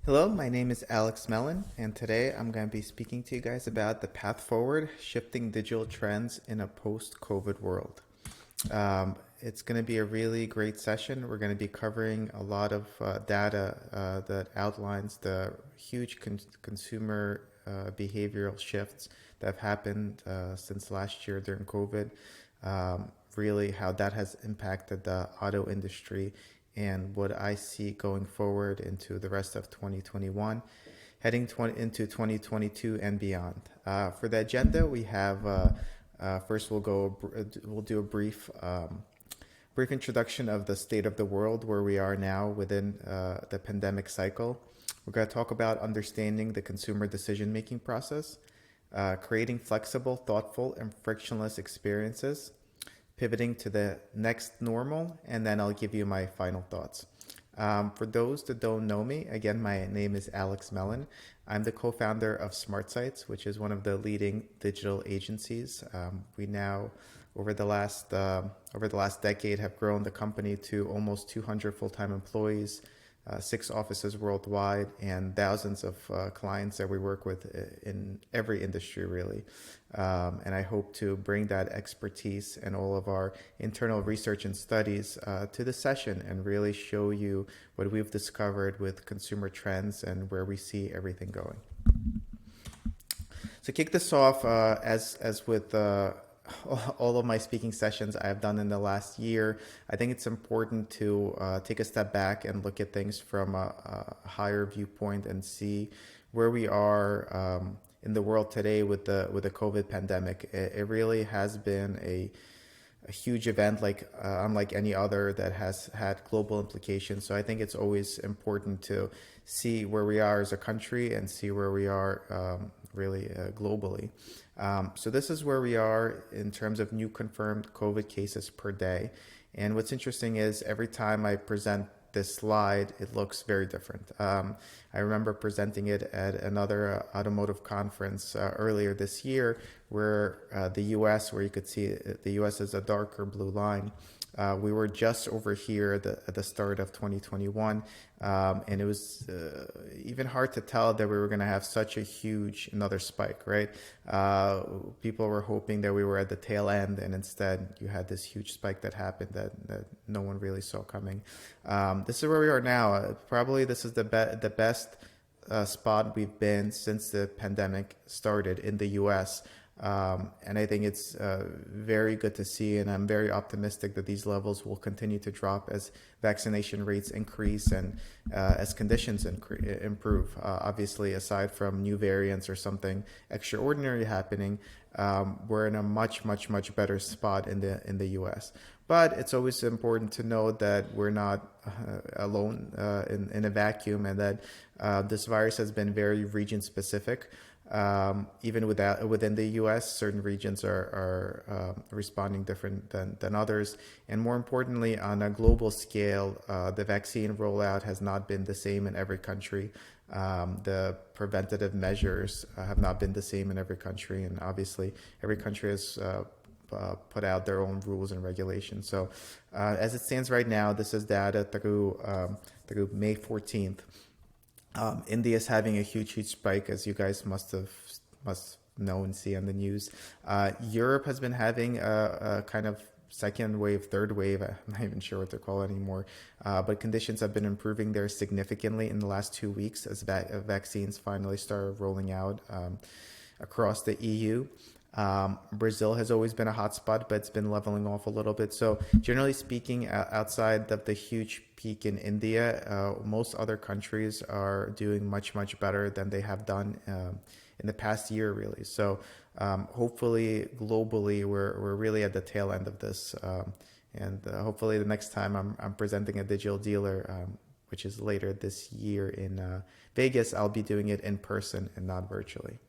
Hello, my name is Alex Melen, and today I'm going to be speaking to you guys about the path forward, shifting digital trends in a post-COVID world. It's going to be a really great session. We're going to be covering a lot of data that outlines the huge consumer behavioral shifts that have happened since last year during COVID. Really, how that has impacted the auto industry and what I see going forward into the rest of 2021, heading into 2022 and beyond. For the agenda, we have first we'll do a brief introduction of the state of the world where we are now within the pandemic cycle. We're going to talk about understanding the consumer decision making process, creating flexible, thoughtful, and frictionless experiences, pivoting to the next normal, and then I'll give you my final thoughts. For those that don't know me, again, my name is Alex Melen. I'm the co-founder of Smart Sites, which is one of the leading digital agencies. We now, over the last decade, have grown the company to almost 200 full-time employees, 6 offices worldwide, and thousands of clients that we work with in every industry, really. And I hope to bring that expertise and all of our internal research and studies to the session and really show you what we've discovered with consumer trends and where we see everything going. So kick this off, as with all of my speaking sessions I have done in the last year, I think it's important to take a step back and look at things from a higher viewpoint and see where we are in the world today with the COVID pandemic. It really has been a huge event, like unlike any other, that has had global implications. So I think it's always important to see where we are as a country and see where we are really globally. So this is where we are in terms of new confirmed COVID cases per day. And what's interesting is every time I present this slide, it looks very different. I remember presenting it at another automotive conference earlier this year where the US, where you could see the US is a darker blue line. We were just over here at the start of 2021, and it was even hard to tell that we were going to have such a huge another spike, right? People were hoping that we were at the tail end, and instead you had this huge spike that happened that no one really saw coming. This is where we are now. Probably this is the best spot we've been since the pandemic started in the US. And I think it's very good to see, and I'm very optimistic that these levels will continue to drop as vaccination rates increase and as conditions improve. Obviously, aside from new variants or something extraordinary happening, we're in a much better spot in the US. But it's always important to note that we're not alone in a vacuum, and that this virus has been very region specific. Even within the US, certain regions are responding different than others. And more importantly, on a global scale, the vaccine rollout has not been the same in every country. The preventative measures have not been the same in every country. And obviously, every country has put out their own rules and regulations. So as it stands right now, this is data through May 14th. India is having a huge spike, as you guys must know and see on the news. Europe has been having a kind of second wave, third wave. I'm not even sure what to call it anymore. But conditions have been improving there significantly in the last 2 weeks as vaccines finally started rolling out across the EU. Brazil has always been a hotspot, but it's been leveling off a little bit. So generally speaking, outside of the huge peak in India, most other countries are doing much better than they have done in the past year, really. So hopefully, globally, we're really at the tail end of this. And hopefully the next time I'm presenting a digital dealer, which is later this year in Vegas, I'll be doing it in person and not virtually.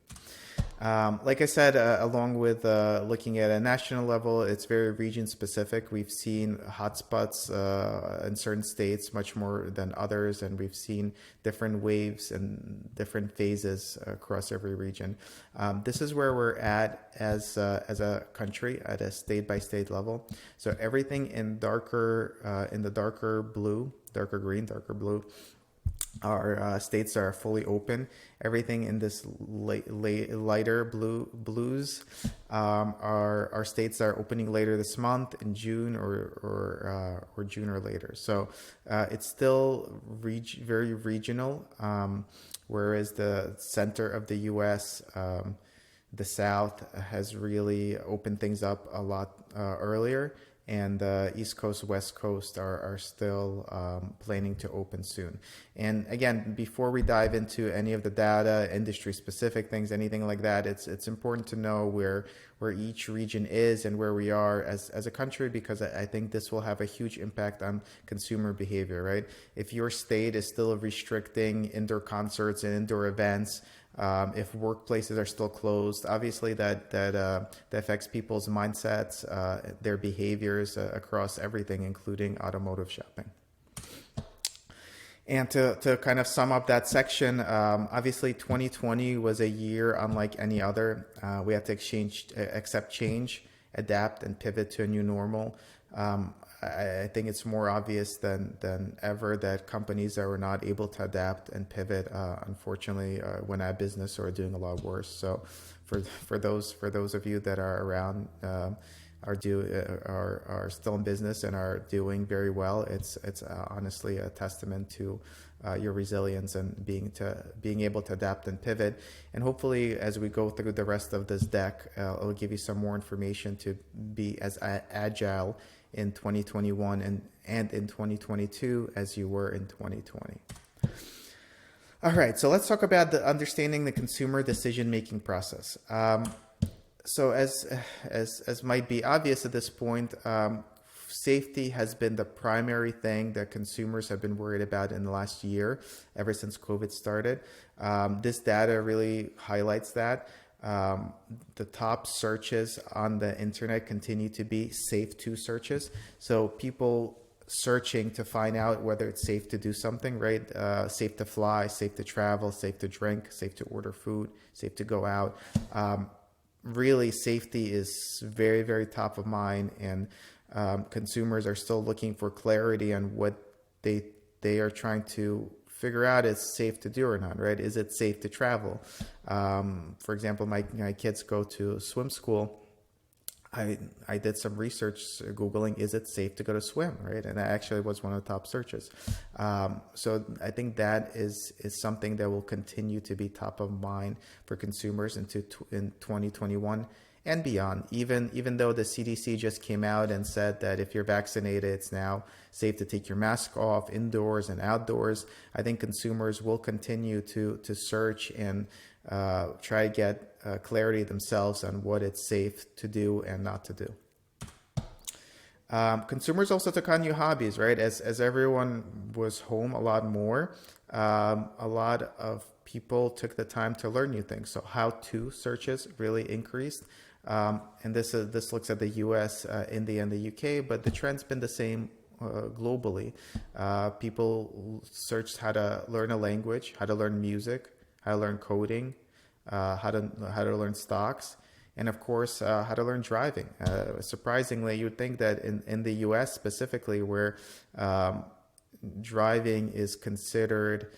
Like I said, along with looking at a national level, it's very region specific. We've seen hotspots in certain states much more than others, and we've seen different waves and different phases across every region. This is where we're at as a country at a state by state level. So everything in the darker blue, darker green, darker blue Our states are fully open. Everything in this lighter blues, our states are opening later this month in June or June or later. So it's still very regional, whereas the center of the U.S. The South has really opened things up a lot earlier, and the East Coast, West Coast are still planning to open soon. And again, before we dive into any of the data, industry specific things, anything like that, it's important to know where each region is and where we are as a country, because I think this will have a huge impact on consumer behavior, right? If your state is still restricting indoor concerts and indoor events, if workplaces are still closed, obviously that affects people's mindsets, their behaviors across everything, including automotive shopping. And to kind of sum up that section, obviously 2020 was a year unlike any other. We had to accept change, adapt, and pivot to a new normal. I think it's more obvious than ever that companies that were not able to adapt and pivot, unfortunately, went out of business or are doing a lot worse. So, for those of you that are around, are still in business and are doing very well, it's honestly a testament to your resilience and being able to adapt and pivot. And hopefully, as we go through the rest of this deck, it'll give you some more information to be as agile in 2021 and in 2022 as you were in 2020. All right, so let's talk about understanding the consumer decision-making process. So as might be obvious at this point, safety has been the primary thing that consumers have been worried about in the last year, ever since COVID started. This data really highlights that. The top searches on the internet continue to be safe to searches. So people searching to find out whether it's safe to do something, right? Safe to fly, safe to travel, safe to drink, safe to order food, safe to go out. Really, safety is very, very top of mind, and consumers are still looking for clarity on what they are trying to figure out is safe to do or not, right? Is it safe to travel? For example, my kids go to swim school. I did some research Googling, is it safe to go to swim, right? And that actually was one of the top searches. So I think that is something that will continue to be top of mind for consumers in 2021 and beyond. Even though the CDC just came out and said that if you're vaccinated, it's now safe to take your mask off indoors and outdoors, I think consumers will continue to search and try to get clarity themselves on what it's safe to do and not to do. Consumers also took on new hobbies, right? As everyone was home a lot more, a lot of people took the time to learn new things. So how-to searches really increased. And this looks at the US, India, and the UK, but the trend's been the same globally. People searched how to learn a language, how to learn music, how to learn coding, how to learn stocks, and of course, how to learn driving. Surprisingly, you'd think that in the US specifically, where driving is considered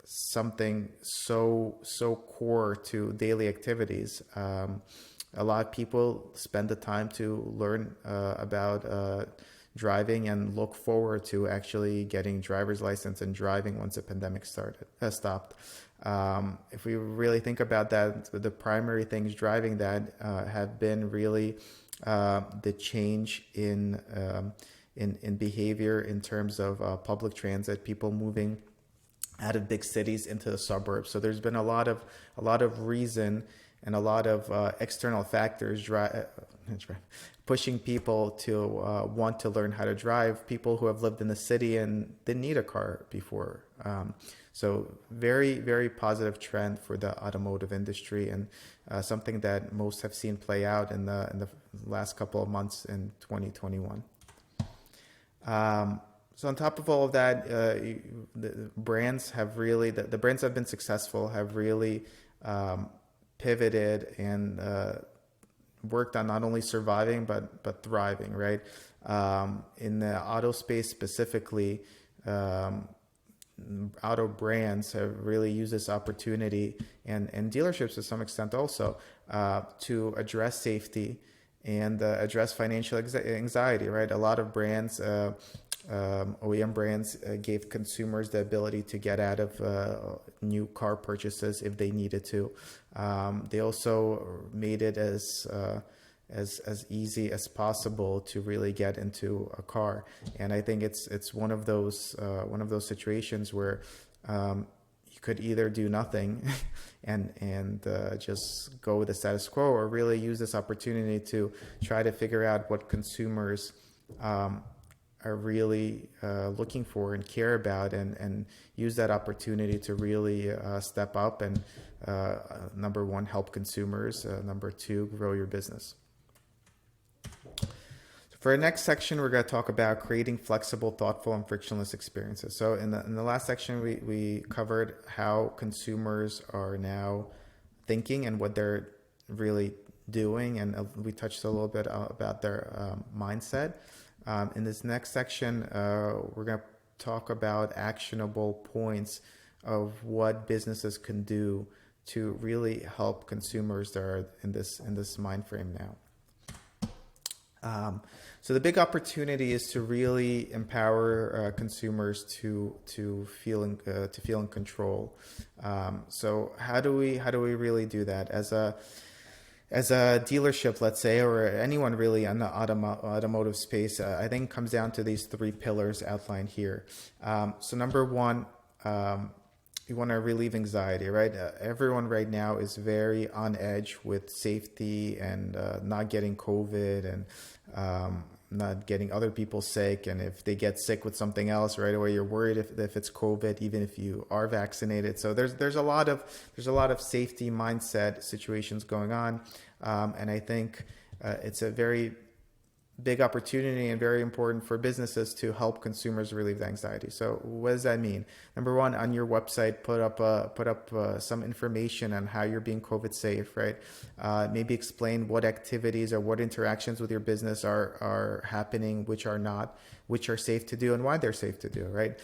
something so core to daily activities, a lot of people spend the time to learn about driving and look forward to actually getting driver's license and driving once the pandemic stopped. If we really think about that, the primary things driving that have been really the change in behavior in terms of public transit, people moving out of big cities into the suburbs. So there's been a lot of reason and a lot of external factors pushing people to want to learn how to drive. People who have lived in the city and didn't need a car before. So very, very positive trend for the automotive industry, and something that most have seen play out in the last couple of months in 2021. So on top of all of that, the brands have really, the brands that have been successful have really pivoted and worked on not only surviving but thriving, right? In the auto space specifically, auto brands have really used this opportunity, and dealerships to some extent also, to address safety and address financial anxiety, right? A lot of brands, OEM brands, gave consumers the ability to get out of new car purchases if they needed to. They also made it as easy as possible to really get into a car. And I think it's one of those situations where you could either do nothing and just go with the status quo, or really use this opportunity to try to figure out what consumers are really looking for and care about, and use that opportunity to really step up and number one, help consumers, number two, grow your business. For our next section, we're going to talk about creating flexible, thoughtful, and frictionless experiences. So in the last section, we covered how consumers are now thinking and what they're really doing, and we touched a little bit about their mindset. In this next section, we're going to talk about actionable points of what businesses can do to really help consumers that are in this mind frame now. So the big opportunity is to really empower consumers to feel in control. So how do we really do that as a dealership, let's say, or anyone really in the automotive space? I think it comes down to these three pillars outlined here. So number one, you want to relieve anxiety, right? Everyone right now is very on edge with safety and not getting COVID and not getting other people sick. And if they get sick with something else, right away you're worried if it's COVID, even if you are vaccinated. So there's a lot of safety mindset situations going on, and I think it's a very big opportunity and very important for businesses to help consumers relieve the anxiety. So what does that mean? Number one, on your website, put up some information on how you're being COVID safe, right? Maybe explain what activities or what interactions with your business are happening, which are not, which are safe to do, and why they're safe to do, right?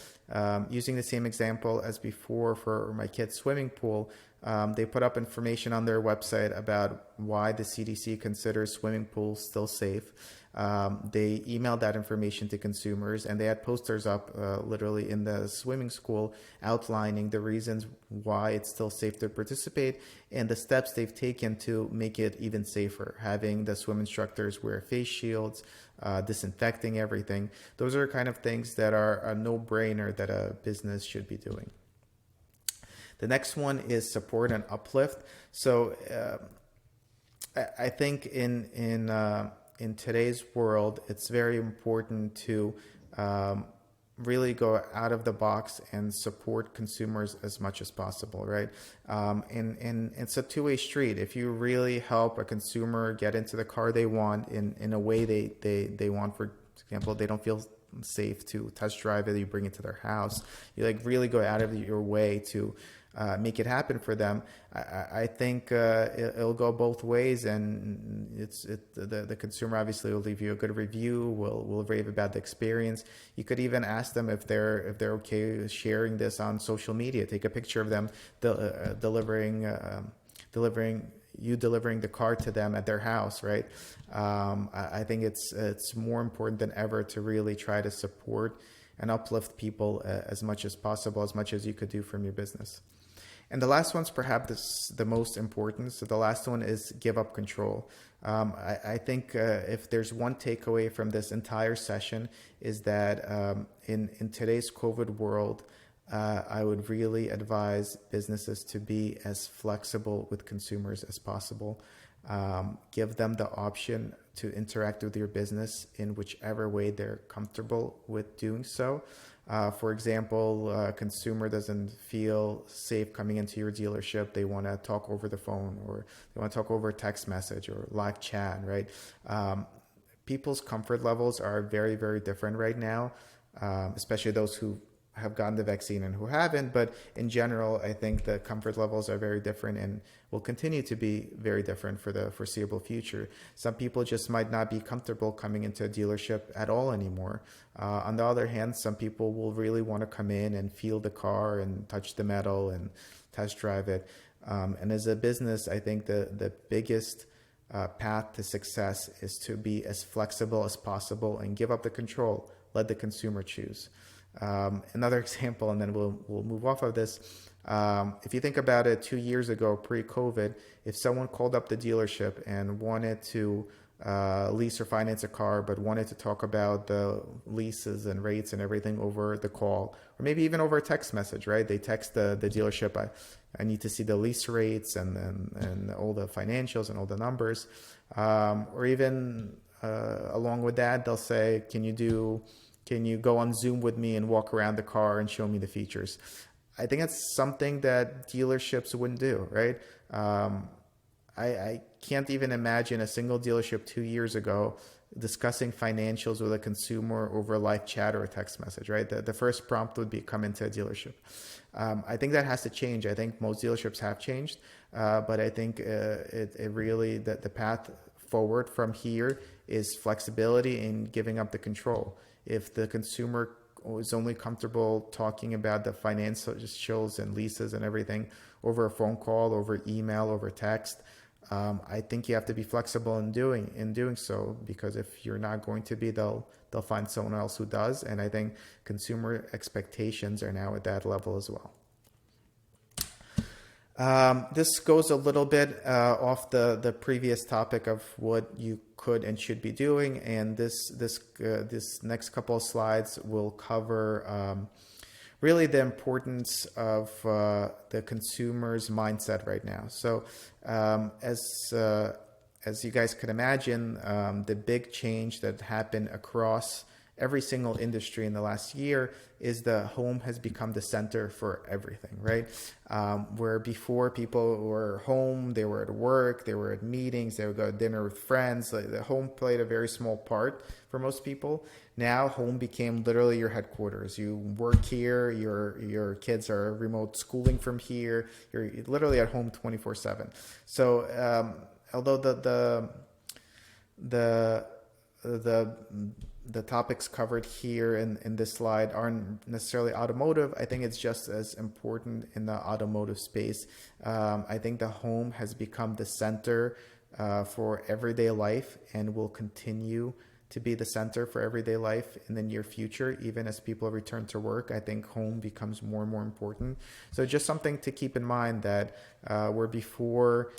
Using the same example as before for my kids' swimming pool, they put up information on their website about why the CDC considers swimming pools still safe. They emailed that information to consumers, and they had posters up literally in the swimming school outlining the reasons why it's still safe to participate and the steps they've taken to make it even safer, having the swim instructors wear face shields, disinfecting everything. Those are kind of things that are a no-brainer that a business should be doing. The next one is support and uplift. So I think in today's world, it's very important to really go out of the box and support consumers as much as possible, right? And it's a two-way street. If you really help a consumer get into the car they want in a way they want, for example, they don't feel safe to test drive it, you bring it to their house, you like really go out of your way to make it happen for them. I think it'll go both ways, and the consumer obviously will leave you a good review, will rave about the experience. You could even ask them if they're okay with sharing this on social media. Take a picture of them delivering the car to them at their house, right? I think it's more important than ever to really try to support and uplift people as much as possible, as much as you could do from your business. And the last one's perhaps the most important. So the last one is give up control. I think if there's one takeaway from this entire session is that in today's COVID world, I would really advise businesses to be as flexible with consumers as possible. Give them the option to interact with your business in whichever way they're comfortable with doing so. For example, a consumer doesn't feel safe coming into your dealership. They want to talk over the phone, or they want to talk over a text message or live chat, right? People's comfort levels are very, very different right now, especially those who have gotten the vaccine and who haven't. But in general, I think the comfort levels are very different and will continue to be very different for the foreseeable future. Some people just might not be comfortable coming into a dealership at all anymore. On the other hand, some people will really want to come in and feel the car and touch the metal and test drive it. And as a business, I think the biggest path to success is to be as flexible as possible and give up the control. Let the consumer choose. Another example, and then we'll move off of this. If you think about it, 2 years ago, pre-COVID, if someone called up the dealership and wanted to lease or finance a car, but wanted to talk about the leases and rates and everything over the call, or maybe even over a text message, right? They text the dealership, I need to see the lease rates and all the financials and all the numbers. Or even along with that, they'll say, can you go on Zoom with me and walk around the car and show me the features? I think that's something that dealerships wouldn't do, right? I can't even imagine a single dealership 2 years ago discussing financials with a consumer over live chat or a text message, right? The first prompt would be come into a dealership. I think that has to change. I think most dealerships have changed, but I think it really, the path forward from here is flexibility in giving up the control. If the consumer is only comfortable talking about the financials and leases and everything over a phone call, over email, over text, I think you have to be flexible in doing so, because if you're not going to be, they'll find someone else who does. And I think consumer expectations are now at that level as well. This goes a little bit off the previous topic of what you could and should be doing, and this next couple of slides will cover really the importance of the consumer's mindset right now. So as you guys could imagine, the big change that happened across every single industry in the last year is the home has become the center for everything, right? Where before people were home, they were at work, they were at meetings, they would go to dinner with friends. Like, the home played a very small part for most people. Now home became literally your headquarters. You work here, your kids are remote schooling from here, you're literally at home 24/7. So although the topics covered here in this slide aren't necessarily automotive, I think it's just as important in the automotive space. I think the home has become the center for everyday life and will continue to be the center for everyday life in the near future. Even as people return to work, I think home becomes more and more important. So just something to keep in mind, that where before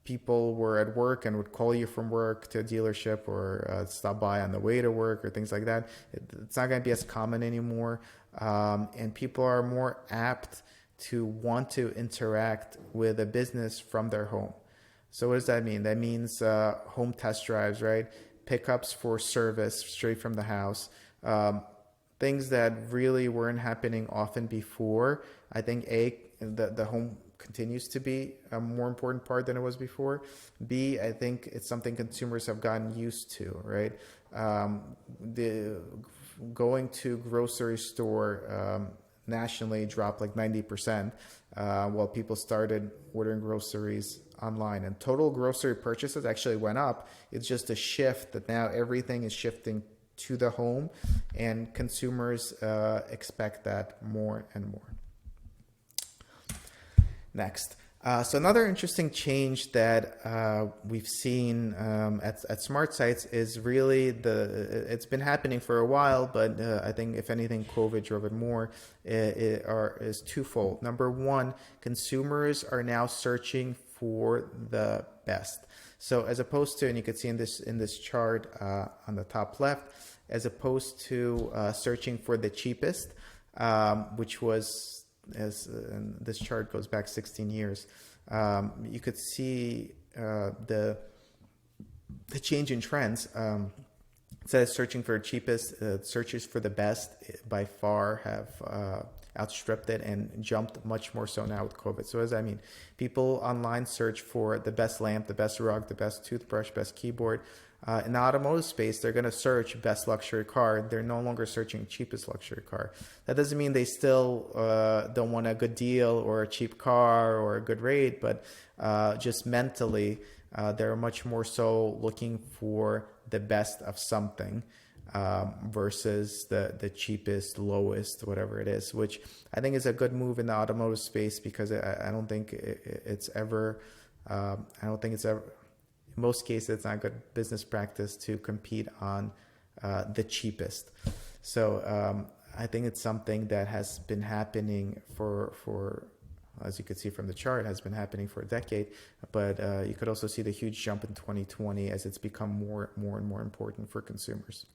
people were at work and would call you from work to a dealership or stop by on the way to work or things like that, it's not going to be as common anymore. And people are more apt to want to interact with a business from their home. So what does that mean? That means home test drives, right? Pickups for service straight from the house. Things that really weren't happening often before. I think the home continues to be a more important part than it was before. B, I think it's something consumers have gotten used to, right? The going to grocery store nationally dropped like 90% while people started ordering groceries online, and total grocery purchases actually went up. It's just a shift that now everything is shifting to the home, and consumers expect that more and more. Next. So another interesting change that we've seen at Smart Sites is really it's been happening for a while, but I think if anything, COVID drove it more, is twofold. Number one, consumers are now searching for the best. So as opposed to, and you can see in this chart on the top left, as opposed to searching for the cheapest, which was, and this chart goes back 16 years, you could see the change in trends. Instead of searching for cheapest, searches for the best by far have outstripped it and jumped much more so now with COVID. So as I mean, people online search for the best lamp, the best rug, the best toothbrush, best keyboard. In the automotive space, they're going to search best luxury car. They're no longer searching cheapest luxury car. That doesn't mean they still don't want a good deal or a cheap car or a good rate, but just mentally, they're much more so looking for the best of something versus the cheapest, lowest, whatever it is, which I think is a good move in the automotive space, because I don't think it's ever, I don't think it's ever, in most cases, it's not good business practice to compete on the cheapest. So I think it's something that has been happening for, as you could see from the chart, has been happening for a decade. But you could also see the huge jump in 2020 as it's become more and more important for consumers.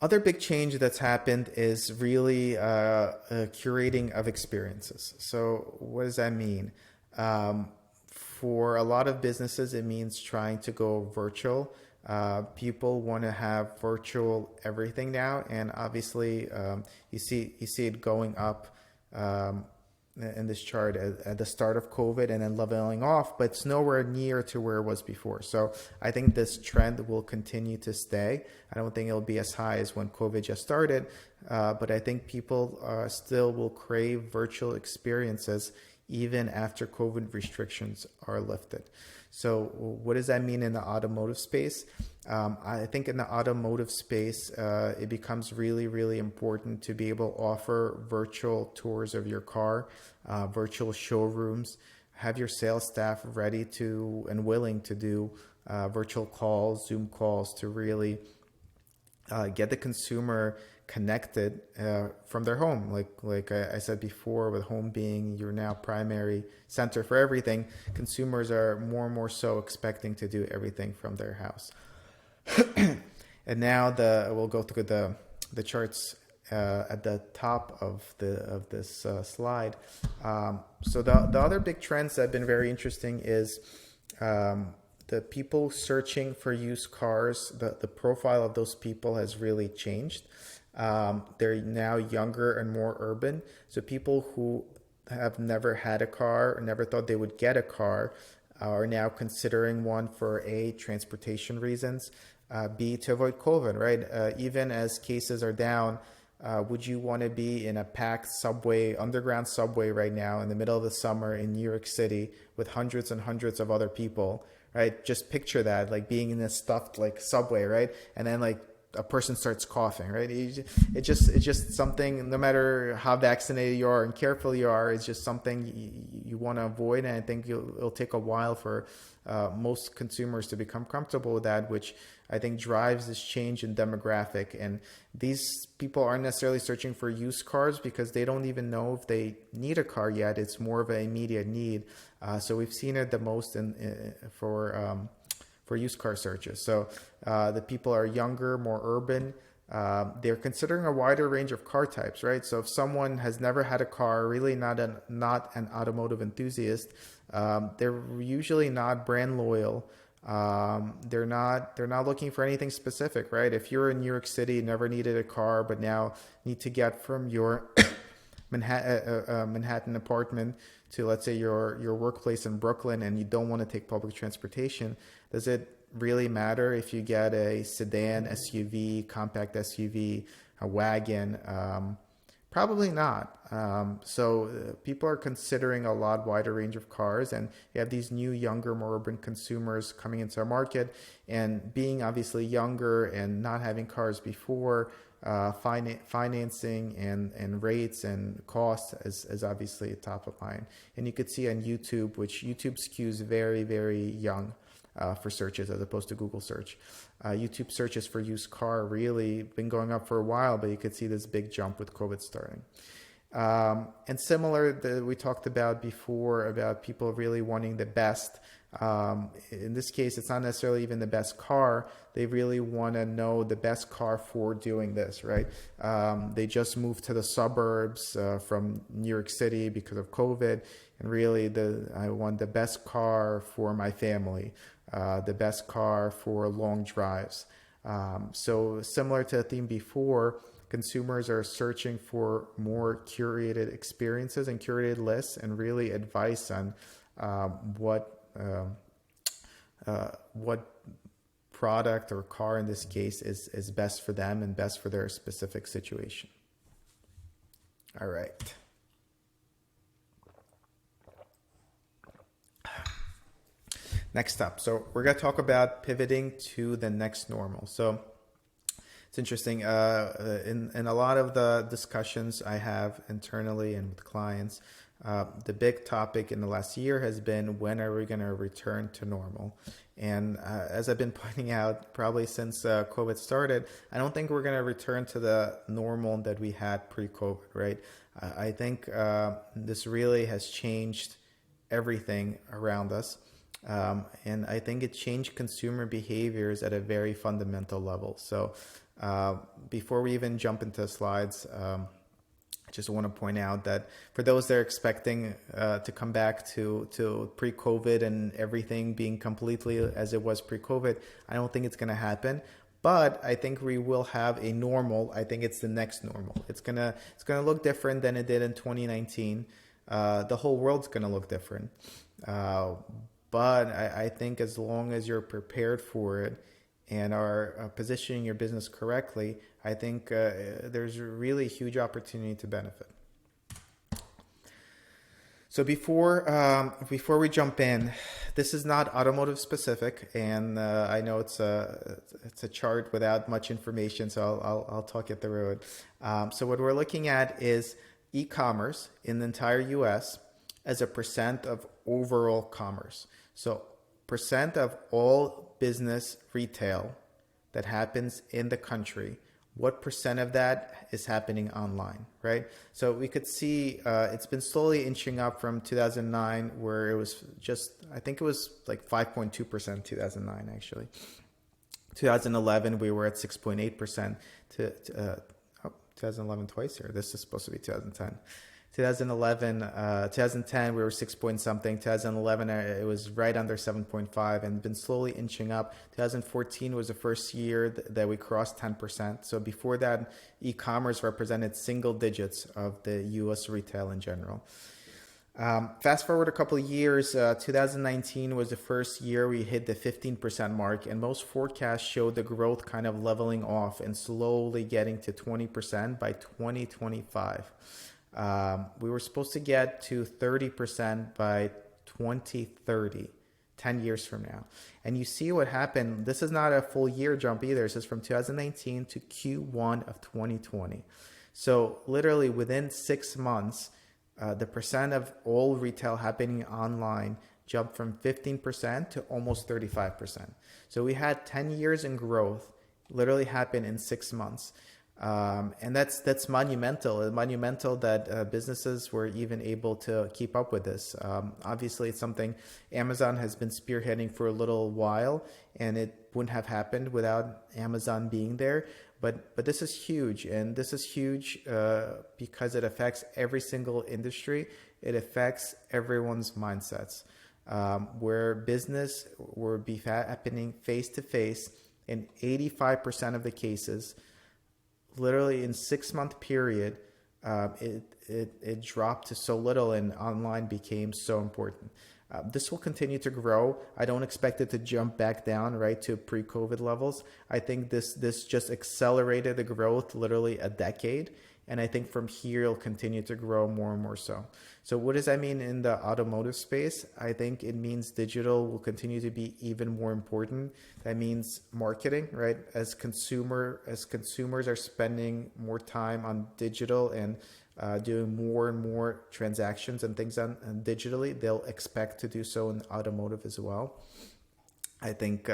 Other big change that's happened is really curating of experiences. So what does that mean? For a lot of businesses, it means trying to go virtual. People want to have virtual everything now, and obviously you see it going up in this chart at the start of COVID and then leveling off, but it's nowhere near to where it was before. So I think this trend will continue to stay. I don't think it'll be as high as when COVID just started, but I think people still will crave virtual experiences even after COVID restrictions are lifted. So what does that mean in the automotive space? I think in the automotive space, it becomes really, really important to be able to offer virtual tours of your car, virtual showrooms, have your sales staff ready to and willing to do virtual calls, Zoom calls, to really get the consumer connected from their home. Like I said before, with home being your now primary center for everything, consumers are more and more so expecting to do everything from their house. And now we'll go through the charts at the top of this slide. So the other big trends that have been very interesting is the people searching for used cars. The profile of those people has really changed. They're now younger and more urban. So people who have never had a car or never thought they would get a car are now considering one for A, transportation reasons, B, to avoid COVID, right? Even as cases are down, would you want to be in a packed subway, underground subway right now in the middle of the summer in New York City with hundreds and hundreds of other people, right? Just picture that, like being in this stuffed like subway, right? And then like a person starts coughing, right? It's just something, no matter how vaccinated you are and careful you are, it's just something you want to avoid. And I think it'll take a while for most consumers to become comfortable with that, which I think drives this change in demographic. And these people aren't necessarily searching for used cars because they don't even know if they need a car yet. It's more of an immediate need. So we've seen it the most for used car searches. So the people are younger, more urban. They're considering a wider range of car types, right? So if someone has never had a car, really not an automotive enthusiast, they're usually not brand loyal. They're not looking for anything specific, right? If you're in New York City, never needed a car, but now need to get from your Manhattan apartment to, let's say, your workplace in Brooklyn, and you don't want to take public transportation, does it really matter if you get a sedan, SUV, compact SUV, a wagon? Probably not. So people are considering a lot wider range of cars, and you have these new, younger, more urban consumers coming into our market, and being obviously younger and not having cars before, financing and rates and costs is obviously top of mind. And you could see on YouTube, which YouTube skews very, very young for searches as opposed to Google search. YouTube searches for used car really been going up for a while, but you could see this big jump with COVID starting. And similar that we talked about before about people really wanting the best. In this case, it's not necessarily even the best car. They really want to know the best car for doing this, right? They just moved to the suburbs from New York City because of COVID. And really, I want the best car for my family, the best car for long drives. So similar to the theme before, Consumers are searching for more curated experiences and curated lists and really advice on what product or car in this case is best for them and best for their specific situation. All right. Next up, so we're going to talk about pivoting to the next normal. So it's interesting. In a lot of the discussions I have internally and with clients, the big topic in the last year has been, when are we going to return to normal? And as I've been pointing out, probably since COVID started, I don't think we're going to return to the normal that we had pre-COVID, right? I think this really has changed everything around us. And I think it changed consumer behaviors at a very fundamental level. So before we even jump into slides, I just want to point out that for those that are expecting to come back to pre-COVID and everything being completely as it was pre-COVID, I don't think it's going to happen. But I think we will have a normal. I think it's the next normal. It's gonna look different than it did in 2019. The whole world's gonna look different. But I think as long as you're prepared for it and are positioning your business correctly, I think there's a really huge opportunity to benefit. So before we jump in, this is not automotive specific, and I know it's a chart without much information, so I'll talk it through it. So what we're looking at is e-commerce in the entire U.S. as a percent of overall commerce. So percent of all business retail that happens in the country, what percent of that is happening online, right? So we could see it's been slowly inching up from 2009, where it was I think it was like 5.2% 2009 actually. 2011 we were at 6.8%. 2011 twice here. This is supposed to be 2010. 2010 we were 6 point something. 2011 it was right under 7.5 and been slowly inching up. 2014 was the first year that we crossed 10%. So before that, e-commerce represented single digits of the US retail in general. Fast forward a couple of years, 2019 was the first year we hit the 15% mark, and most forecasts showed the growth kind of leveling off and slowly getting to 20% by 2025. We were supposed to get to 30% by 2030, 10 years from now. And you see what happened. This is not a full year jump either. This is from 2019 to Q1 of 2020. So literally within 6 months, the percent of all retail happening online jumped from 15% to almost 35%. So we had 10 years in growth literally happen in 6 months. And that's monumental. It's monumental that businesses were even able to keep up with this. Obviously, it's something Amazon has been spearheading for a little while, and it wouldn't have happened without Amazon being there. But this is huge, and this is huge because it affects every single industry. It affects everyone's mindsets. Where business will be happening face to face in 85% of the cases. Literally in 6 month period, it dropped to so little, and online became so important. This will continue to grow. I don't expect it to jump back down right to pre-COVID levels. I think this just accelerated the growth literally a decade. And I think from here, it'll continue to grow more and more so. So what does that mean in the automotive space? I think it means digital will continue to be even more important. That means marketing, right? As consumers are spending more time on digital and doing more and more transactions and things on digitally, they'll expect to do so in automotive as well. I think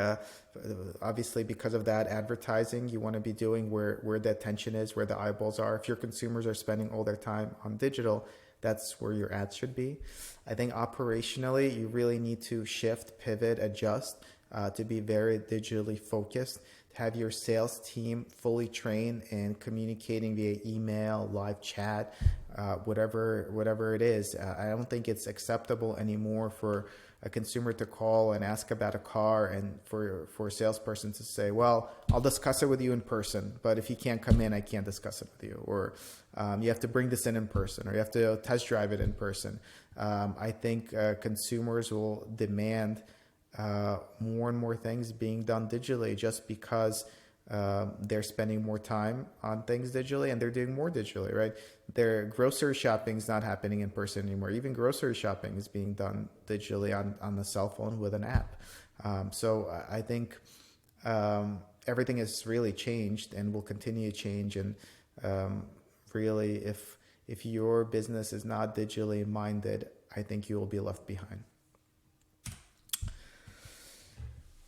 obviously because of that, advertising, you want to be doing where the attention is, where the eyeballs are. If your consumers are spending all their time on digital, that's where your ads should be. I think operationally, you really need to shift, pivot, adjust. to be very digitally focused, to have your sales team fully trained and communicating via email, live chat, whatever it is. I don't think it's acceptable anymore for a consumer to call and ask about a car and for a salesperson to say, well, I'll discuss it with you in person, but if you can't come in, I can't discuss it with you. Or you have to bring this in person, or you have to test drive it in person. I think consumers will demand more and more things being done digitally just because they're spending more time on things digitally and they're doing more digitally, right? Their grocery shopping is not happening in person anymore. Even grocery shopping is being done digitally on the cell phone with an app. So I think everything has really changed and will continue to change. And really, if your business is not digitally minded, I think you will be left behind.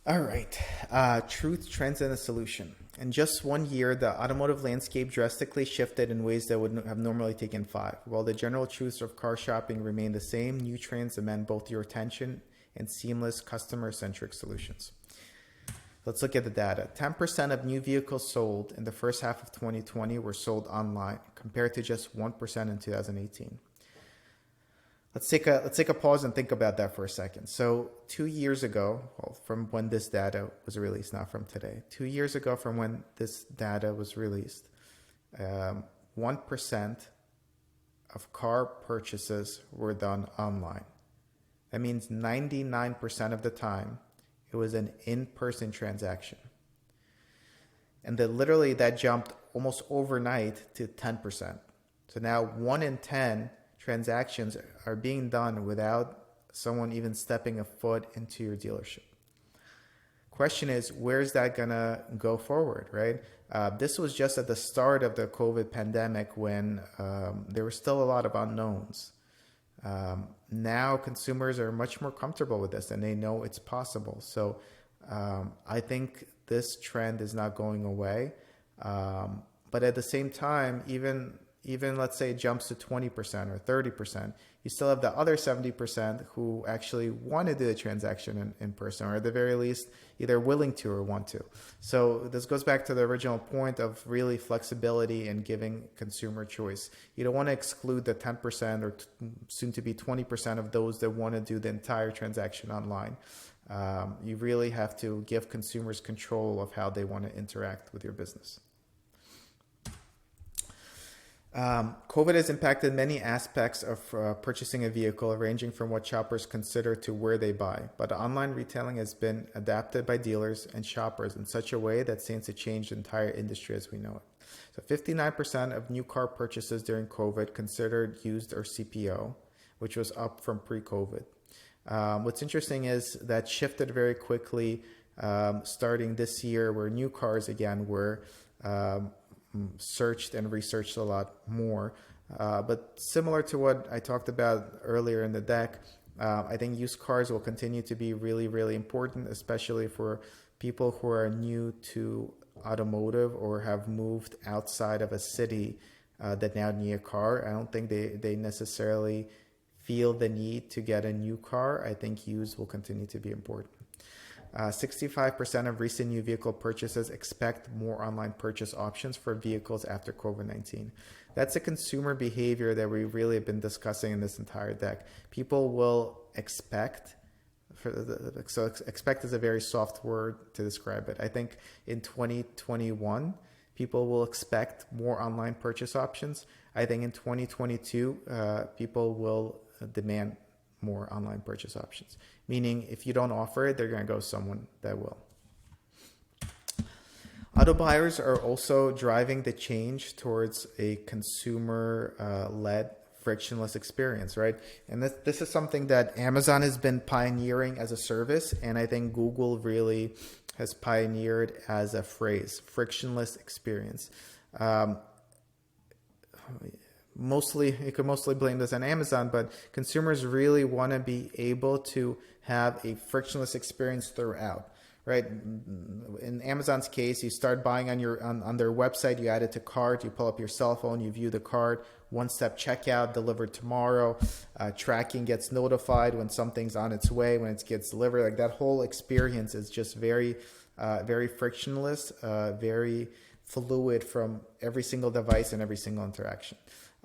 All right. Truth, trends, and a solution. In just 1 year, the automotive landscape drastically shifted in ways that would have normally taken 5. While the general truths of car shopping remain the same, new trends demand both your attention and seamless customer-centric solutions. Let's look at the data. 10% of new vehicles sold in the first half of 2020 were sold online, compared to just 1% in 2018. Let's take a pause and think about that for a second. So 2 years ago, well, from when this data was released, not from today, 2 years ago from when this data was released, 1% of car purchases were done online. That means 99% of the time, it was an in-person transaction. And then literally that jumped almost overnight to 10%. So now 1 in 10 transactions are being done without someone even stepping a foot into your dealership. Question is, where's that gonna go forward, right? This was just at the start of the COVID pandemic when there were still a lot of unknowns. Now consumers are much more comfortable with this and they know it's possible. So I think this trend is not going away. But at the same time, even let's say it jumps to 20% or 30%, you still have the other 70% who actually want to do the transaction in person, or at the very least, either willing to or want to. So this goes back to the original point of really flexibility and giving consumer choice. You don't want to exclude the 10% or soon to be 20% of those that want to do the entire transaction online. You really have to give consumers control of how they want to interact with your business. COVID has impacted many aspects of purchasing a vehicle, ranging from what shoppers consider to where they buy. But online retailing has been adapted by dealers and shoppers in such a way that seems to change the entire industry as we know it. So 59% of new car purchases during COVID considered used or CPO, which was up from pre-COVID. What's interesting is that shifted very quickly starting this year, where new cars again were searched and researched a lot more. But similar to what I talked about earlier in the deck, I think used cars will continue to be really, really important, especially for people who are new to automotive or have moved outside of a city that now need a car. I don't think they necessarily feel the need to get a new car. I think used will continue to be important. 65% of recent new vehicle purchases expect more online purchase options for vehicles after COVID-19. That's a consumer behavior that we really have been discussing in this entire deck. People will expect, so expect is a very soft word to describe it. I think in 2021, people will expect more online purchase options. I think in 2022, people will demand more online purchase options. Meaning if you don't offer it, they're going to go someone that will. Auto buyers are also driving the change towards a consumer-led frictionless experience, right? And this is something that Amazon has been pioneering as a service, and I think Google really has pioneered as a phrase, frictionless experience. You could mostly blame this on Amazon, but consumers really want to be able to have a frictionless experience throughout, right? In Amazon's case, you start buying on their website, you add it to cart, you pull up your cell phone, you view the cart, one-step checkout, delivered tomorrow, tracking gets notified when something's on its way, when it gets delivered. Like that whole experience is just very frictionless, very fluid from every single device and every single interaction.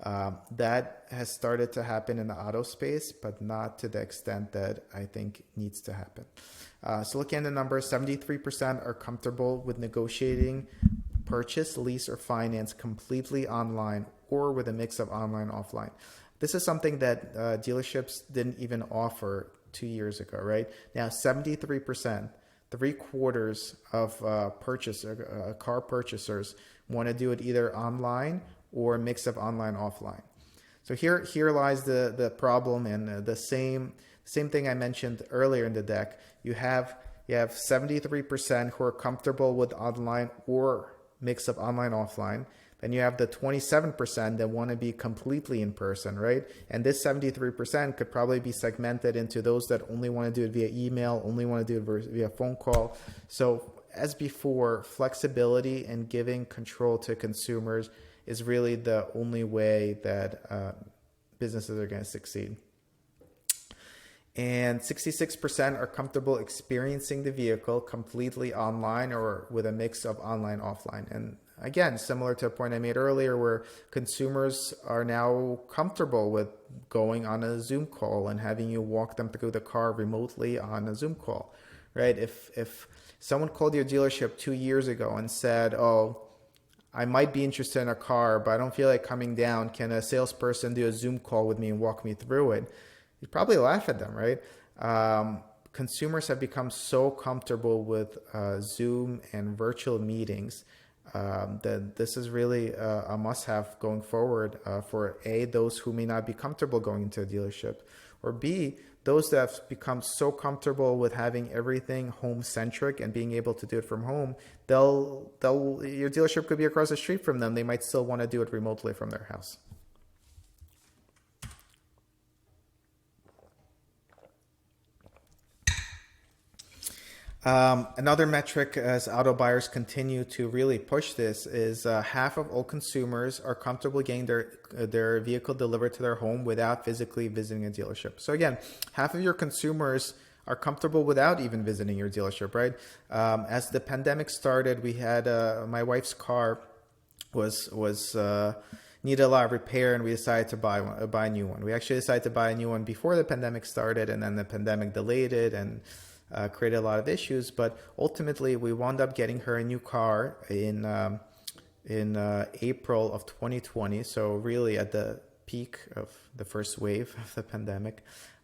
That has started to happen in the auto space, but not to the extent that I think needs to happen. So looking at the numbers, 73% are comfortable with negotiating purchase, lease, or finance completely online or with a mix of online and offline. This is something that dealerships didn't even offer 2 years ago, right? Now, 73%, 3/4 of car purchasers want to do it either online or a mix of online offline. So here lies the problem, and the same thing I mentioned earlier in the deck. You have 73% who are comfortable with online or mix of online offline. Then you have the 27% that want to be completely in person, right? And this 73% could probably be segmented into those that only want to do it via email, only want to do it via phone call. So as before, flexibility and giving control to consumers is really the only way that businesses are going to succeed. And 66% are comfortable experiencing the vehicle completely online or with a mix of online, offline. And again, similar to a point I made earlier, where consumers are now comfortable with going on a Zoom call and having you walk them through the car remotely on a Zoom call, right? If someone called your dealership 2 years ago and said, "Oh, I might be interested in a car, but I don't feel like coming down. Can a salesperson do a Zoom call with me and walk me through it?" You'd probably laugh at them, right? Consumers have become so comfortable with Zoom and virtual meetings that this is really a must-have going forward for A, those who may not be comfortable going into a dealership, or B, those that have become so comfortable with having everything home-centric and being able to do it from home, your dealership could be across the street from them. They might still want to do it remotely from their house. Another metric as auto buyers continue to really push this is half of all consumers are comfortable getting their vehicle delivered to their home without physically visiting a dealership. So again, half of your consumers are comfortable without even visiting your dealership, right? As the pandemic started, we had my wife's car was needed a lot of repair, and we decided to buy a new one. We actually decided to buy a new one before the pandemic started, and then the pandemic delayed it and created a lot of issues. But ultimately, we wound up getting her a new car in April of 2020. So really at the peak of the first wave of the pandemic.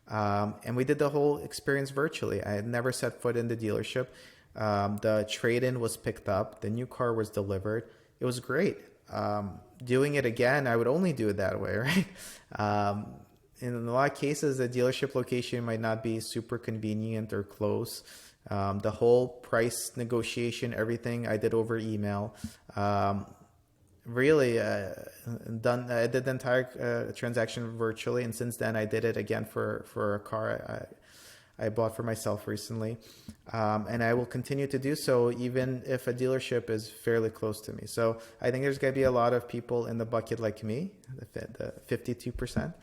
And we did the whole experience virtually. I had never set foot in the dealership. The trade-in was picked up. The new car was delivered. It was great. Doing it again, I would only do it that way, right? In a lot of cases, the dealership location might not be super convenient or close. The whole price negotiation, everything I did over email. Really, I did the entire transaction virtually, and since then I did it again for a car I bought for myself recently, and I will continue to do so even if a dealership is fairly close to me. So I think there's going to be a lot of people in the bucket like me, the 52%,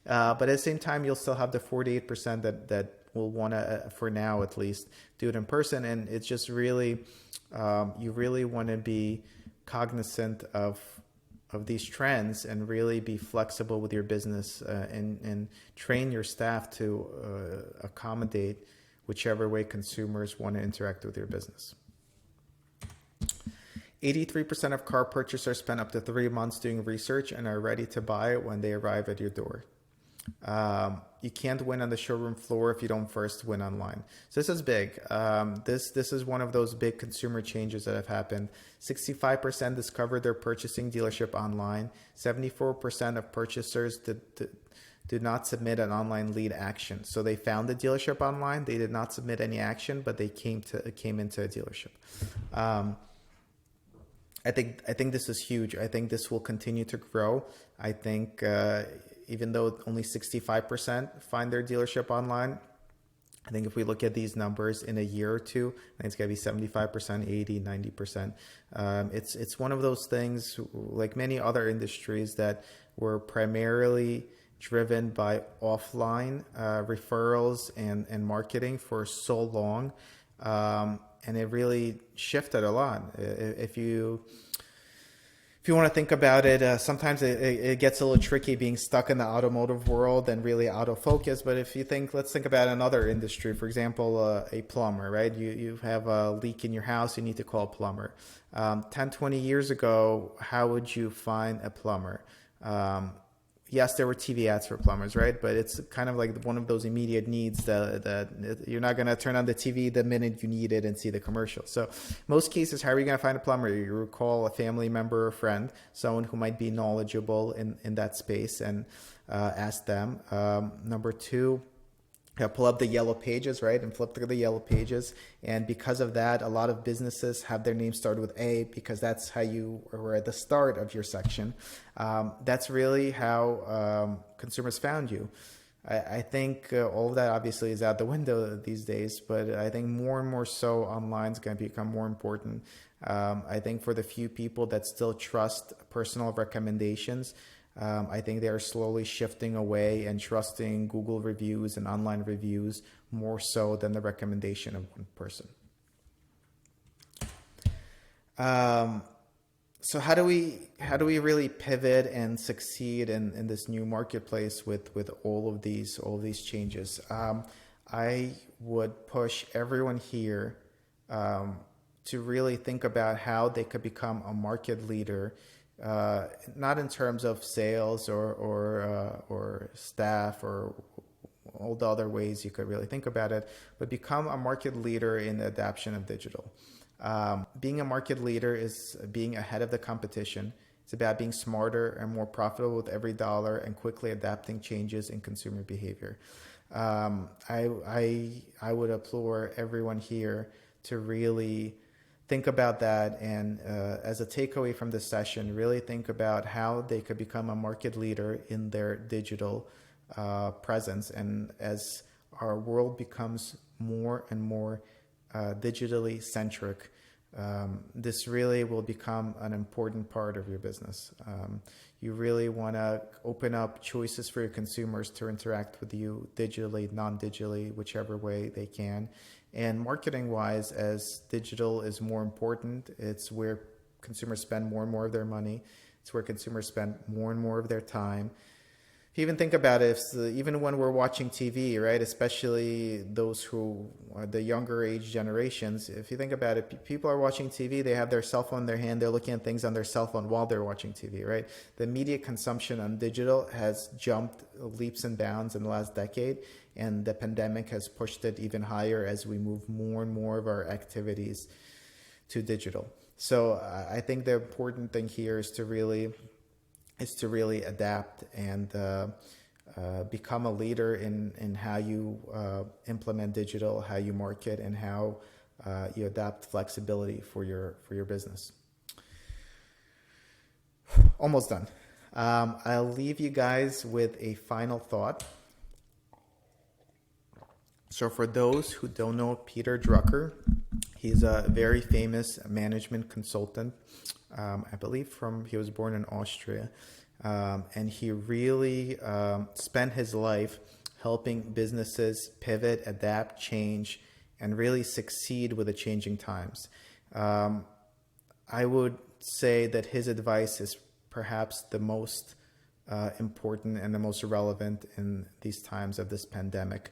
but at the same time you'll still have the 48% that will want to, for now at least, do it in person. And it's just really, you really want to be cognizant of these trends and really be flexible with your business and train your staff to accommodate whichever way consumers want to interact with your business. 83% of car purchasers spend up to 3 months doing research and are ready to buy it when they arrive at your door. You can't win on the showroom floor if you don't first win online. So this is big. This is one of those big consumer changes that have happened. 65% discovered their purchasing dealership online. 74% of purchasers did not submit an online lead action. So they found the dealership online. They did not submit any action, but they came into a dealership. I think this is huge. I think this will continue to grow. I think even though only 65% find their dealership online, I think if we look at these numbers in a year or two, I think it's going to be 75%, 80, 90%. It's one of those things, like many other industries, that were primarily driven by offline referrals and marketing for so long. And it really shifted a lot. If you want to think about it, sometimes it gets a little tricky being stuck in the automotive world and really out of focus. But if you think, let's think about another industry, for example, a plumber, right? You have a leak in your house, you need to call a plumber. 10, 20 years ago, how would you find a plumber? Yes, there were TV ads for plumbers, right? But it's kind of like one of those immediate needs that you're not going to turn on the TV the minute you need it and see the commercial. So most cases, how are you going to find a plumber? You call a family member or friend, someone who might be knowledgeable in that space, and ask them. Number two, pull up the yellow pages, right, and flip through the yellow pages. And because of that, a lot of businesses have their name started with A, because that's how you were at the start of your section. That's really how consumers found you. I think all of that obviously is out the window these days, but I think more and more so online is going to become more important. I think for the few people that still trust personal recommendations, I think they are slowly shifting away and trusting Google reviews and online reviews more so than the recommendation of one person. So how do we really pivot and succeed in this new marketplace with all of these changes? I would push everyone here to really think about how they could become a market leader. Not in terms of sales or staff or all the other ways you could really think about it, but become a market leader in the adoption of digital. Being a market leader is being ahead of the competition. It's about being smarter and more profitable with every dollar and quickly adapting changes in consumer behavior. I would implore everyone here to really think about that, and as a takeaway from this session, really think about how they could become a market leader in their digital presence. And as our world becomes more and more digitally centric, this really will become an important part of your business. You really want to open up choices for your consumers to interact with you digitally, non-digitally, whichever way they can. And marketing wise, as digital is more important, it's where consumers spend more and more of their money. It's where consumers spend more and more of their time. If you even think about it, even when we're watching TV, right, especially those who are the younger age generations, if you think about it, people are watching TV, they have their cell phone in their hand, they're looking at things on their cell phone while they're watching TV, right? The media consumption on digital has jumped leaps and bounds in the last decade, and the pandemic has pushed it even higher as we move more and more of our activities to digital. So I think the important thing here is to really adapt and become a leader in how you implement digital, how you market, and how you adapt flexibility for your business. Almost done. I'll leave you guys with a final thought. So for those who don't know Peter Drucker, he's a very famous management consultant. I believe he was born in Austria. And he really spent his life helping businesses pivot, adapt, change, and really succeed with the changing times. I would say that his advice is perhaps the most important and the most relevant in these times of this pandemic.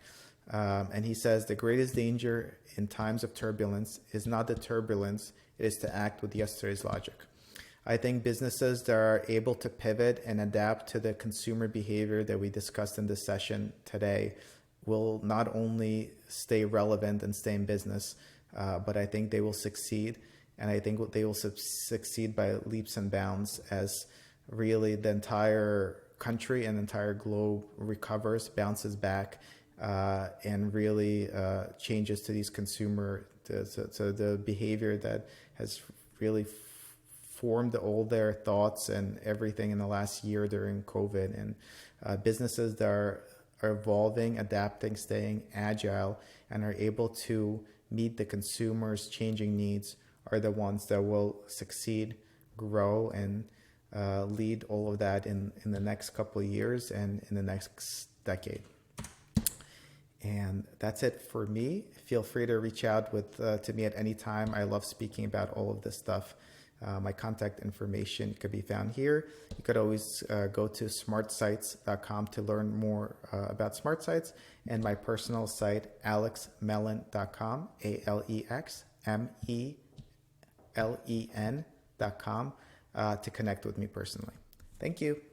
And he says the greatest danger in times of turbulence is not the turbulence, it is to act with yesterday's logic. I think businesses that are able to pivot and adapt to the consumer behavior that we discussed in this session today will not only stay relevant and stay in business, but I think they will succeed. And I think they will succeed by leaps and bounds as really the entire country and the entire globe recovers, bounces back, and really changes to these consumer, to the behavior that has really formed all their thoughts and everything in the last year during COVID. And businesses that are evolving, adapting, staying agile, and are able to meet the consumer's changing needs are the ones that will succeed, grow, and lead all of that in the next couple of years and in the next decade. And that's it for me. Feel free to reach out to me at any time. I love speaking about all of this stuff. My contact information could be found here. You could always go to smartsites.com to learn more about smart sites, and my personal site, alexmelen.com, ALEXMELEN.com, to connect with me personally. Thank you.